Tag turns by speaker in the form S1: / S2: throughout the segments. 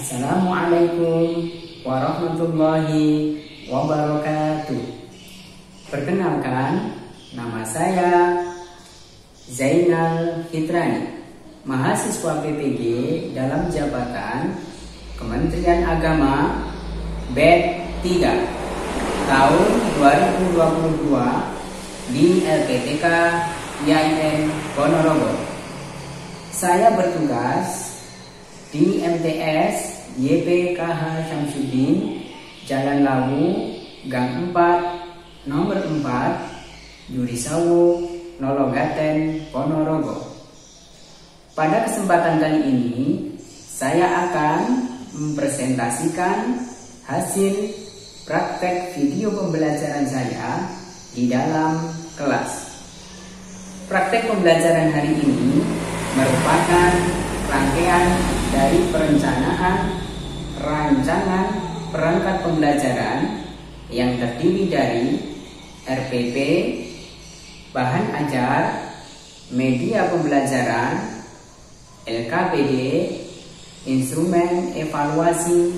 S1: Assalamualaikum warahmatullahi wabarakatuh. Perkenalkan, nama saya Zainal Fitrani, mahasiswa PPG dalam jabatan Kementerian Agama BED 3 tahun 2022 di LPTK IAIN Ponorogo. Saya bertugas di MTS YPKH Syamsuddin, Jalan Lawu, Gang 4, Nomor 4, Jurisawu, Nologaten, Ponorogo. Pada kesempatan kali ini, saya akan mempresentasikan hasil praktek video pembelajaran saya di dalam kelas. Praktek pembelajaran hari ini merupakan rangkaian dari perencanaan rancangan perangkat pembelajaran yang terdiri dari RPP, bahan ajar, media pembelajaran, LKPD, instrumen evaluasi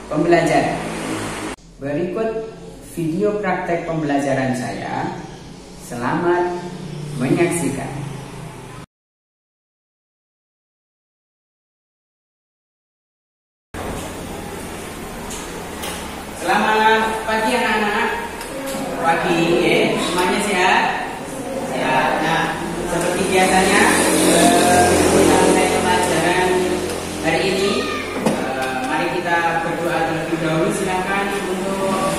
S1: pembelajaran. Berikut video praktek pembelajaran saya. Selamat menyaksikan. Selamat pagi anak-anak. Pagi, semuanya sehat? Sehat. Nah, seperti biasanya kita mulai pembelajaran hari ini. Mari kita berdoa terlebih dahulu. Silakan untuk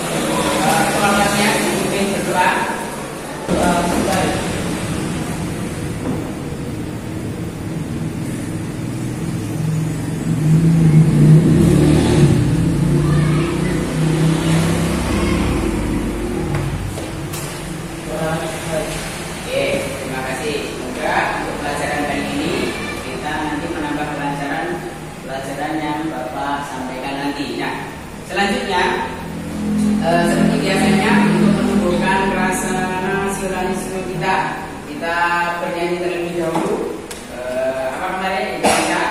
S1: sholawatnya dipimpin berdoa. Selanjutnya, seperti biasanya untuk menumbuhkan rasa nasionalisme kita bernyanyi terlebih dahulu. Apa kemarin? Indonesia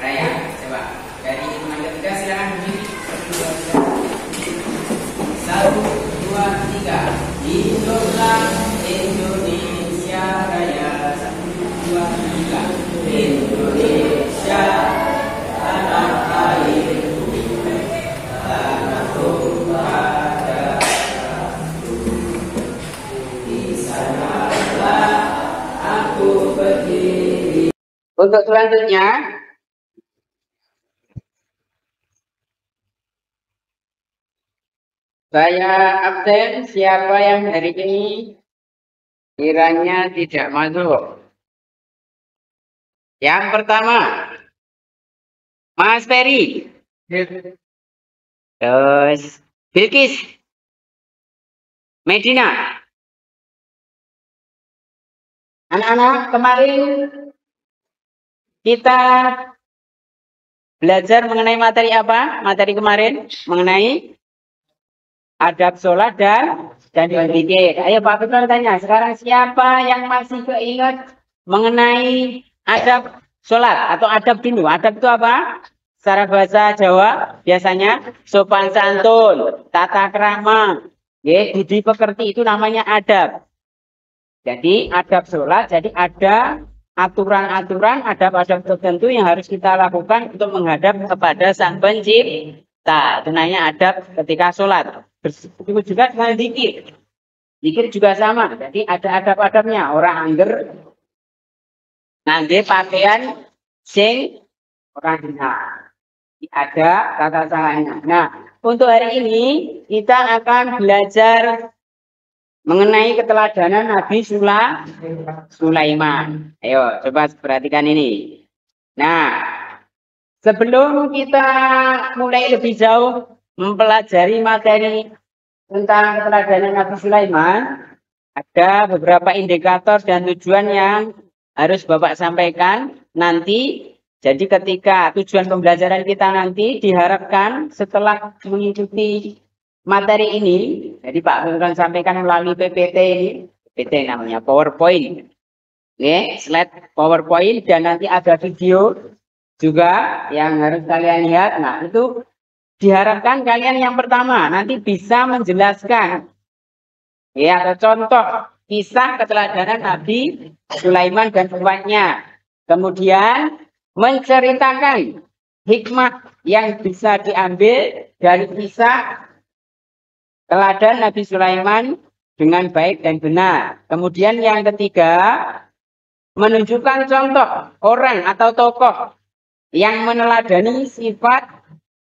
S1: Raya. Coba dari hitungan ketiga silakan berdiri. 1, 2, 3. Hiduplah Indonesia Raya. 1, 2, 3. Indonesia tanah air. Untuk selanjutnya, saya absen. Siapa yang hari ini kiranya tidak masuk? Yang pertama, Mas Ferry. Terus Bilkis, Medina. Anak-anak, kemarin kita belajar mengenai materi apa? Materi kemarin mengenai adab sholat dan berzikir. Ayo Pak Fitrani tanya, sekarang siapa yang masih keinget mengenai adab sholat atau adab dulu? Adab itu apa? Secara bahasa Jawa biasanya sopan santun, tata krama, budi pekerti, itu namanya adab. Jadi adab sholat, jadi ada aturan-aturan, adab-adab tertentu yang harus kita lakukan untuk menghadap kepada Sang Pencipta. Itu namanya adab ketika sholat. Begitu juga dengan zikir. Zikir juga sama. Jadi ada adab-adabnya. Orang angger ngangge pakaian sing orang hina. Ada tata caranya. Nah, untuk hari ini kita akan belajar mengenai keteladanan Nabi Sulaiman. Ayo coba perhatikan ini. Nah, sebelum kita mulai lebih jauh mempelajari materi tentang keteladanan Nabi Sulaiman, ada beberapa indikator dan tujuan yang harus Bapak sampaikan nanti. Jadi ketika tujuan pembelajaran kita nanti diharapkan setelah mengikuti materi ini, jadi Pak akan sampaikan melalui PPT ini, PPT namanya PowerPoint. Oke, slide PowerPoint dan nanti ada video juga yang harus kalian lihat. Nah, itu diharapkan kalian yang pertama nanti bisa menjelaskan ya ada contoh kisah keteladanan Nabi Sulaiman dan umatnya. Kemudian menceritakan hikmah yang bisa diambil dari kisah teladan Nabi Sulaiman dengan baik dan benar. Kemudian yang ketiga, menunjukkan contoh orang atau tokoh yang meneladani sifat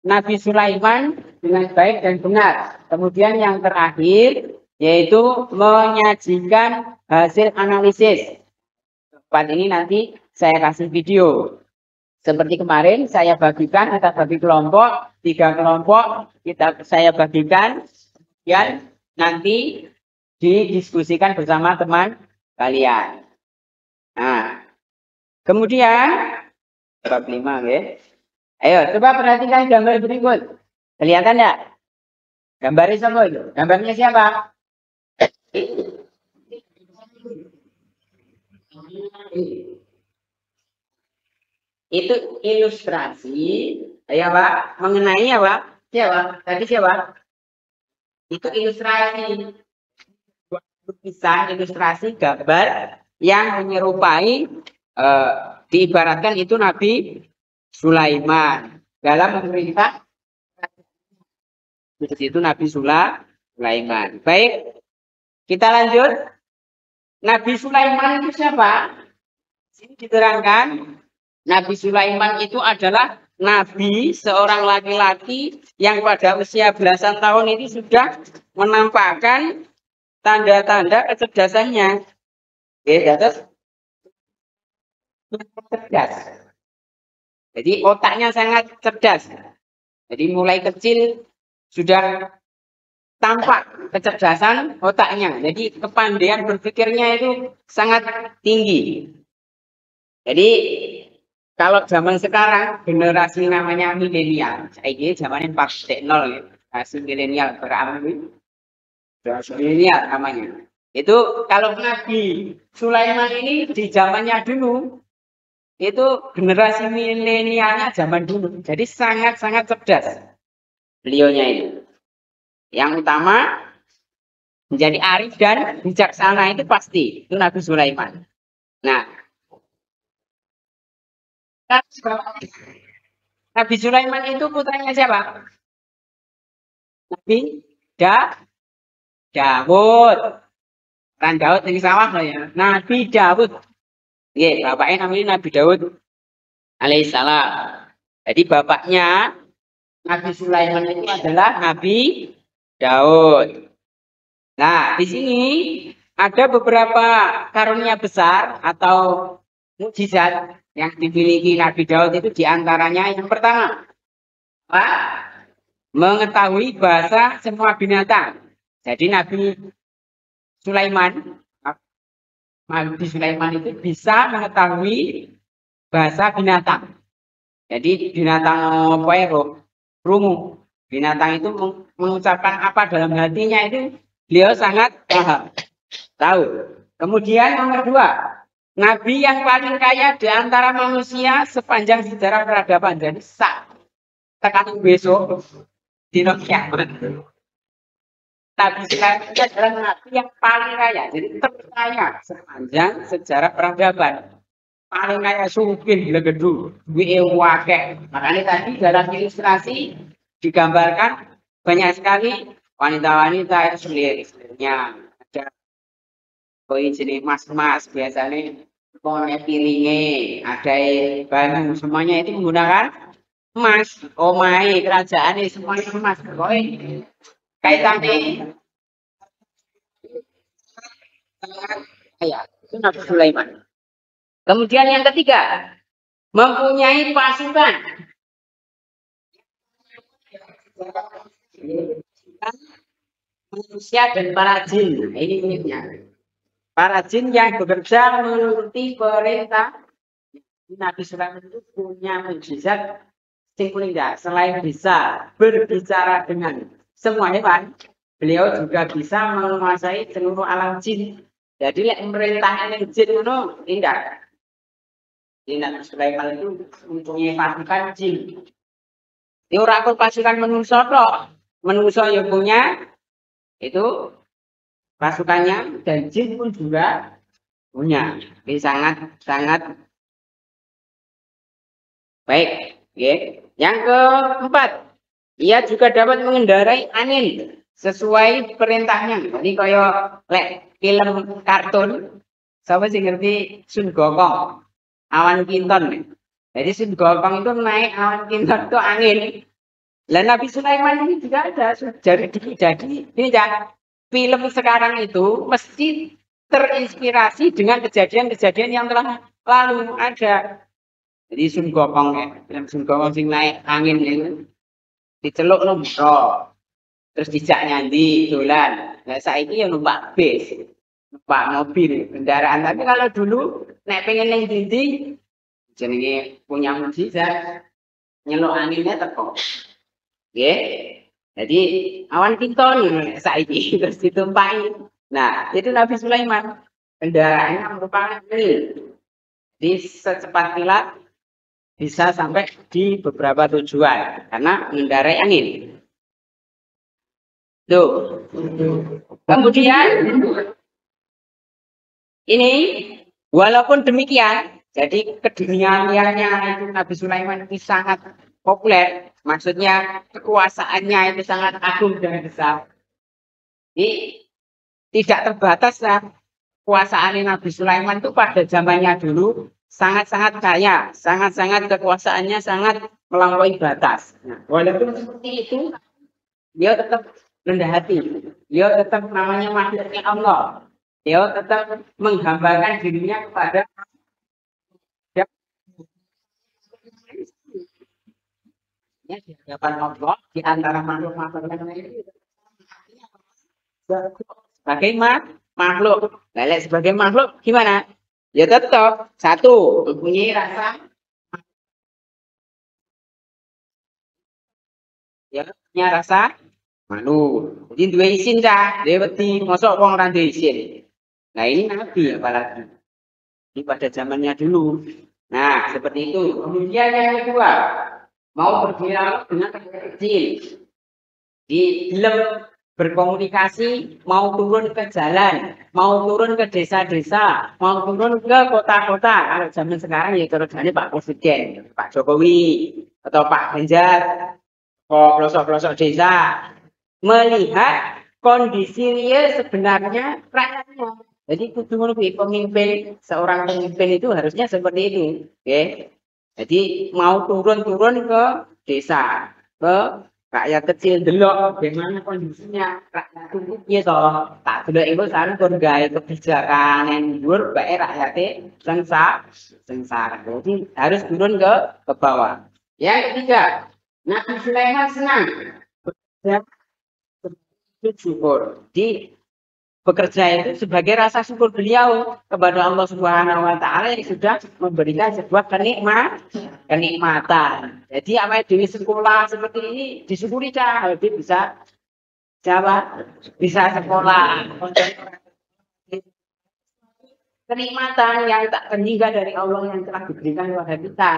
S1: Nabi Sulaiman dengan baik dan benar. Kemudian yang terakhir, yaitu menyajikan hasil analisis. Tempat ini nanti saya kasih video. Seperti kemarin saya bagikan, kita bagi kelompok, 3 kelompok saya bagikan, dan nanti didiskusikan bersama teman kalian. Nah, kemudian bab 5 ya. Ayo coba perhatikan gambar berikut. Kelihatan enggak? Gambarnya siapa itu? Gambarnya siapa? Itu ilustrasi ya Pak, mengenai apa? Siapa? Tadi siapa? Itu ilustrasi, lukisan, ilustrasi, gambar yang menyerupai diibaratkan itu Nabi Sulaiman dalam memerintah. Itu Nabi Sulaiman. Baik, kita lanjut. Nabi Sulaiman itu siapa? Sini diterangkan. Nabi Sulaiman itu adalah nabi, seorang laki-laki yang pada usia belasan tahun ini sudah menampakkan tanda-tanda kecerdasannya. Cerdas. Jadi otaknya sangat cerdas. Jadi mulai kecil sudah tampak kecerdasan otaknya. Jadi kepandaian berpikirnya itu sangat tinggi. Jadi kalau zaman sekarang generasi namanya milenial, ini zamannya 4.0 ya, generasi milenial beramal, generasi milenial namanya. Itu kalau Nabi Sulaiman ini di zamannya dulu, itu generasi milenialnya zaman dulu, jadi sangat-sangat cerdas beliaunya itu. Yang utama menjadi arif dan bijaksana itu pasti, itu Nabi Sulaiman. Nah, Nabi Sulaiman itu putranya siapa? Nabi Daud. Kan Daud ini sawah lah ya. Nabi Daud. Iya, bapaknya namanya Nabi Daud alaihissalam. Jadi bapaknya Nabi Sulaiman itu adalah Nabi Daud. Nah, di sini ada beberapa karunia besar atau mukjizat yang dimiliki Nabi Daud itu diantaranya yang pertama, mengetahui bahasa semua binatang. Jadi Nabi Sulaiman itu bisa mengetahui bahasa binatang. Jadi binatang apa ya, rungu. Binatang itu mengucapkan apa dalam hatinya itu beliau sangat paham, tahu. Kemudian nomor 2, Nabi yang paling kaya di antara manusia sepanjang sejarah peradaban. Jadi tekan besok di kiamat. Nabi Sulaiman adalah nabi yang paling kaya, jadi terkaya sepanjang sejarah peradaban. Paling kaya sungkin legedu, duwe wakeh. Makanya tadi dalam ilustrasi digambarkan banyak sekali wanita-wanita itu selir-selirnya. Ada koi jenis mas-mas biasanya pokoknya piringnya, ada banyu, semuanya itu menggunakan emas. Omai kerajaan ini semuanya emas. Koi kaitannya ya, itu Nabi Sulaiman. Kemudian yang ketiga, mempunyai pasukan. Manusia dan para jin. Ini uniknya. Para jin yang bekerja menuruti perintah. Nabi Sulaiman itu punya mukjizat selain bisa berbicara dengan semua hewan, beliau juga bisa menguasai seluruh alam jin. Jadi pemerintahnya jin itu indah. Jadi Nabi Sulaiman itu mempunyai pasukan jin. Ini orang pasukan manusia toh. Manusia yang punya itu pasukannya dan jin pun juga punya. Ini sangat baik. Ya. Yang keempat, ia juga dapat mengendarai angin sesuai perintahnya. Jadi kayak film kartun, siapa sih ngerti Sun Gokong, awan kinton. Jadi Sun Gokong itu naik awan kinton itu angin. Lah Nabi Sulaiman ini juga ada. Jadi ini ya, film sekarang itu mesti terinspirasi dengan kejadian-kejadian yang telah lalu ada. Jadi Sun Gokong ya, film Sun Gokong sing naik angin itu diceluk numpak, terus dijak nyanyi dolan. Nah saiki ya numpak bis, numpak mobil, kendaraan. Tapi kalau dulu nek pengen ning ndi jenenge punya mukjizat nyeluk anginnya teko. Nggih. Jadi awan kinton saiki terus ditumpaki. Nah, itu Nabi Sulaiman kendaraannya merupakan ini. Di secepat kilat bisa sampai di beberapa tujuan karena mengendarai angin. Tuh. Kemudian ini walaupun demikian, jadi keduniaannya itu Nabi Sulaiman itu sangat populer, maksudnya kekuasaannya itu sangat agung dan besar. Jadi tidak terbatas lah kekuasaan Nabi Sulaiman itu pada zamannya dulu sangat-sangat kaya, sangat-sangat kekuasaannya sangat melampaui batas. Nah, walaupun seperti itu, dia tetap rendah hati. Dia tetap namanya makhluknya Allah. Dia tetap menggambarkan dirinya kepada ya, di hadapan Allah di antara makhluk-makhluk yang lain. Sebagai makhluk. Nah, sebagai makhluk gimana? Ya tetap satu mempunyai rasa ya punya rasa malu. Jadi dua isin cah, dia beti mosok wong ora duwe isin. Nah, ini Nabi apalagi. Ini pada zamannya dulu. Nah, seperti itu. Kemudian yang kedua, mau berdialog dengan kecil. Di dalam berkomunikasi, mau turun ke jalan, mau turun ke desa-desa, mau turun ke kota-kota. Kalau zaman sekarang ya terus Pak Presiden, Pak Jokowi, atau Pak Ganjar, ke pelosok-pelosok desa, melihat kondisi real sebenarnya rakyatnya. Jadi pemimpin, seorang pemimpin itu harusnya seperti itu. Okay? Jadi mau turun-turun ke desa, ke rakyat kecil delok bagaimana kondisinya rakyat itu piye to tak delok iku sareng kon gawe kebijakan yang dhuwur bae rakyate sengsara. Jadi harus turun ke bawah. Yang ketiga, Nabi Sulaiman senang bekerja syukur. Di bekerja itu sebagai rasa syukur beliau kepada Allah Subhanahu wa taala yang sudah memberikan sebuah kenikmatan. Jadi apa di sekolah seperti ini disyukuri cah, jadi bisa jawab, bisa sekolah. Kenikmatan yang tak terhingga dari Allah yang telah diberikan kepada kita.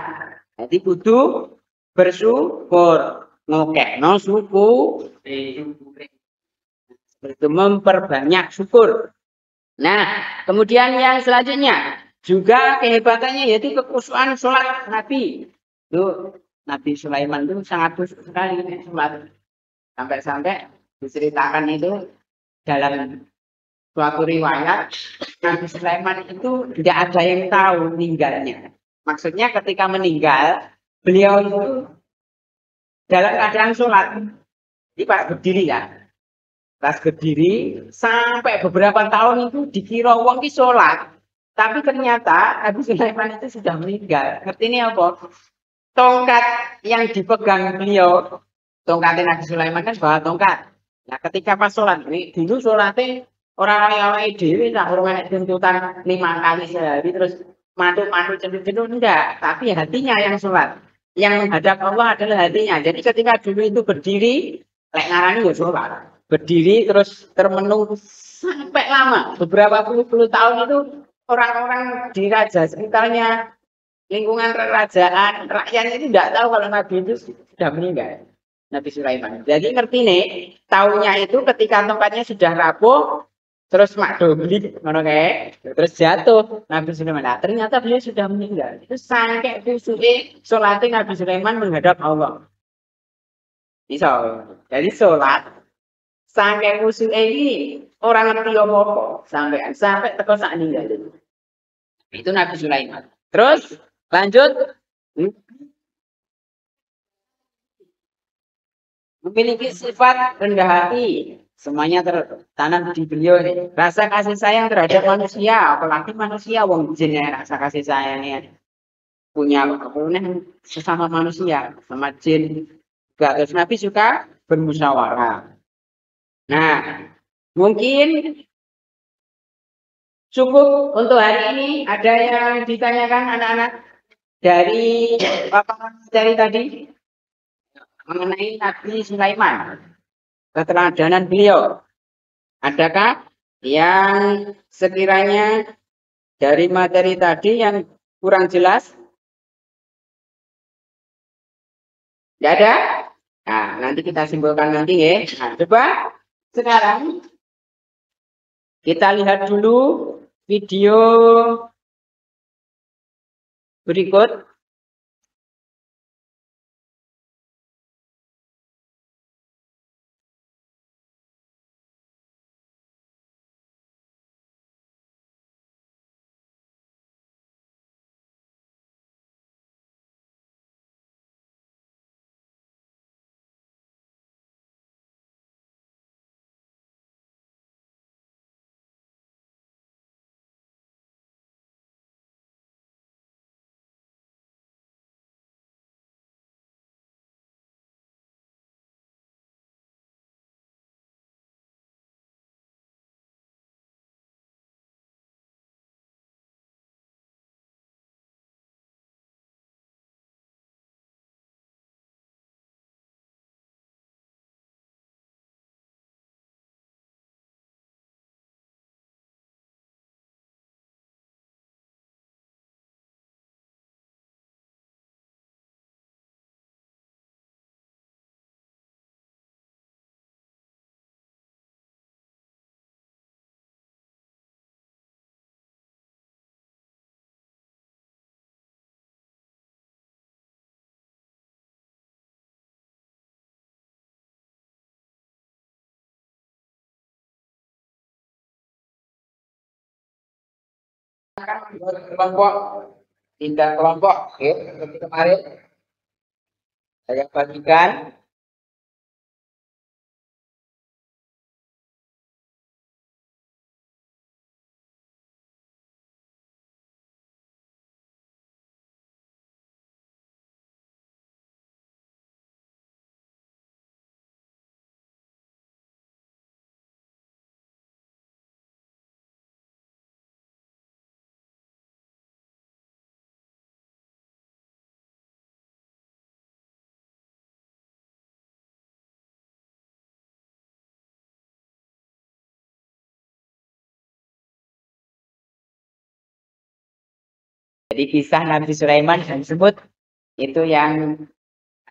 S1: Jadi butuh bersyukur, ngokekno syukur. Itu memperbanyak syukur. Nah, kemudian yang selanjutnya juga kehebatannya yaitu kekhusyuan sholat Nabi. Itu Nabi Sulaiman itu sangat khusyuk sekali sholat. Sampai-sampai diceritakan itu dalam suatu riwayat Nabi Sulaiman itu tidak ada yang tahu meninggalnya. Maksudnya ketika meninggal beliau itu dalam keadaan sholat. Jadi pas berdiri ya. Pas berdiri sampai beberapa tahun itu dikira wong ki sholat, tapi ternyata Nabi Sulaiman itu sudah meninggal. Ngerti ini apa? Tongkat yang dipegang beliau, tongkatnya Nabi Sulaiman kan bawa tongkat. Nah, ketika pas sholat, ini dulu sholatnya orang-orang dewi, nah orang tuntutan 5 kali sehari terus mantu-mantu cendur-cendur enggak, tapi hatinya yang sholat. Yang menghadap Allah adalah hatinya. Jadi ketika dulu itu berdiri, lek ngarani ya sholat. Berdiri terus termenung sampai lama beberapa puluh tahun itu orang-orang di raja sekitarnya lingkungan kerajaan, rakyat itu tidak tahu kalau Nabi itu sudah meninggal. Nabi Sulaiman. Jadi ngerti nih, taunya itu ketika tempatnya sudah rapuh, terus mak doblik, ngono kayak, terus jatuh Nabi Sulaiman. Nah, ternyata beliau sudah meninggal. Itu sampai khusyuk sholatnya Nabi Sulaiman menghadap Allah. Bisa. Jadi sholat sampai khusyuk ini orang ngerti apa sampai teko sak ninggal. Itu Nabi Sulaiman. Terus lanjut. Memiliki sifat rendah hati. Semuanya tertanam di beliau ini. Rasa kasih sayang terhadap manusia, apalagi manusia, wong jin ya, rasa kasih sayangnya punya kepunyaan sesama manusia, sama jin. Terus Nabi suka bermusyawarah. Nah, mungkin cukup untuk hari ini. Ada yang ditanyakan anak-anak dari paparan dari tadi mengenai Nabi Sulaiman, keteladanan beliau. Adakah yang sekiranya dari materi tadi yang kurang jelas? Tidak ada? Nah, nanti kita simpulkan nanti ya. Nah, coba sekarang kita lihat dulu video berikut. Kelompok, tidak kelompok, ya, seperti kemarin saya bagikan. Jadi kisah Nabi Sulaiman yang disebut itu yang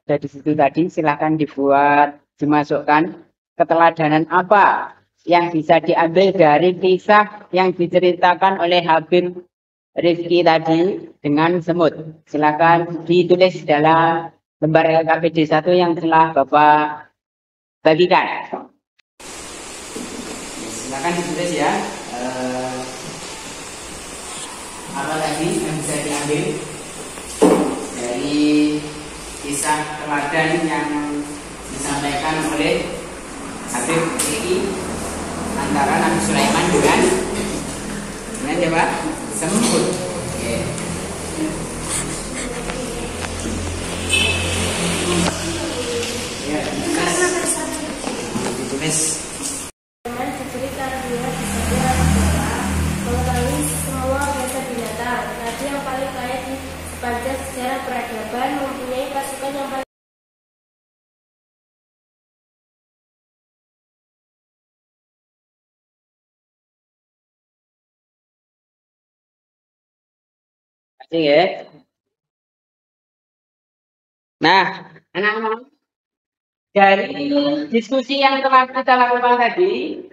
S1: ada di situ tadi, silahkan dibuat, dimasukkan keteladanan apa yang bisa diambil dari kisah yang diceritakan oleh Habib Rizki tadi dengan semut. Silakan ditulis dalam lembar LKPD 1 yang telah Bapak bagikan. Silakan ditulis ya. Apa tadi yang bisa diambil dari kisah teladan yang disampaikan oleh Habib Rizki antara Nabi Sulaiman dengan siapa? Semut. Oke. Ya, ditulis.
S2: Dengan diceritakan dia bisa mengetahui semua biasa binatang. Nabi yang paling kaya di sepanjang sejarah peradaban mempunyai pasukan yang paling
S1: Kasih ya. Nah, anak-anak, dari diskusi yang telah kita lakukan tadi,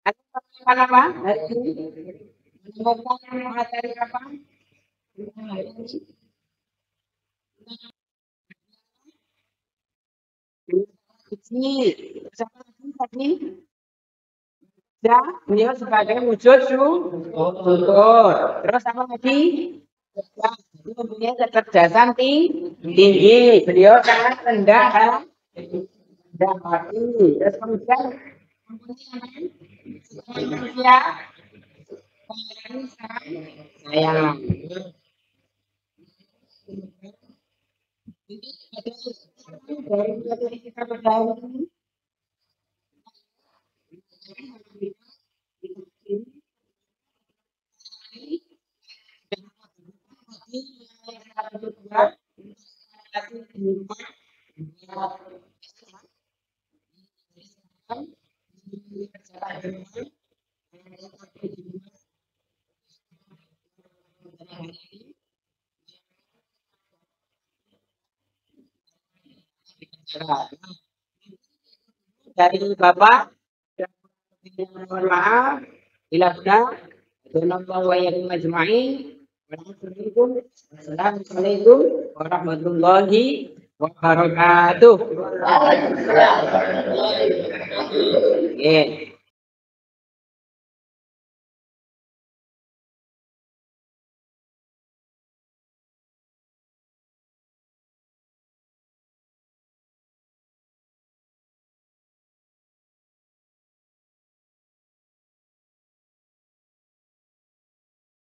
S1: ada pertanyaan apa? Hari ini menemukan materi apa? Ini siapa lagi tadi? Ya, beliau sebagai wujud syukur. Terus apa lagi? Ya, beliau punya kecerdasan tinggi. Beliau sangat rendah hati. Terus kemudian manusia sayang. Dari materi kita berdaya ini, dari Bapak, mohon maaf, bila benar, Assalamualaikum warahmatullahi wabarakatuh. Oke.